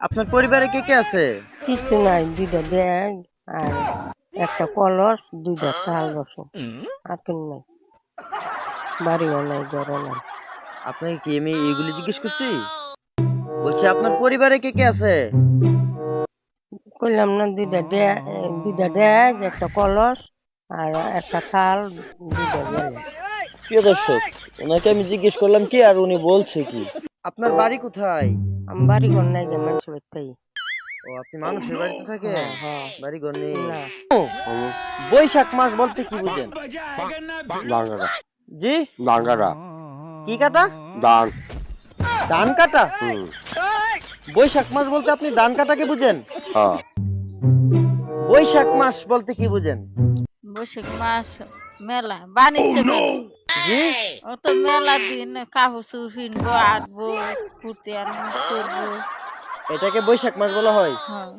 আপনার পরিবারে কে কে আছে? কিছু নাই, দুইটা ব্যাগ আর একটা কলস, দুইটা চাল বসো, আর কেউ নাই। বাড়িও নাই, ঘরও নাই। আপনাকে কি আমি এগুলি জিজ্ঞেস করছি? বলছি আপনার পরিবারে কে কে আছে? কইলাম না, দুইটা ব্যাগ, একটা কলস আর একটা থাল, দুইটা গ্যালাস। প্রিয় দর্শক, ওনাকে আমি জিজ্ঞেস করলাম কি আর উনি বলছে কি। আপনার বাড়ি কোথায়? আমি বাড়ি ঘর নাই, গে মানুষ বাড়িতেই। ও, আপনি মানুষের বাড়িতে থাকেন? হ্যাঁ হ্যাঁ। বাড়ি ঘর নেই? না, ও, বৈশাখ মাস বলতে কি বুঝেন? ডাঙ্গারা জি? ডাঙ্গারা কি কাটা? দান ধান কাটা? হুম বৈশাখ মাস বলতে আপনি ধান কাটাকে বুঝেন? হ্যাঁ বৈশাখ মাস বলতে কি বুঝেন? বৈশাখ মাস মেলা, বাণিজ্য মেলা। জি? ও তো মেলা দিন কাপড় চোপড় কিনবো, আটবো, ফুর্তি আনন্দ করবো। এটাকে বৈশাখ মাস বলা হয়? হ্যাঁ।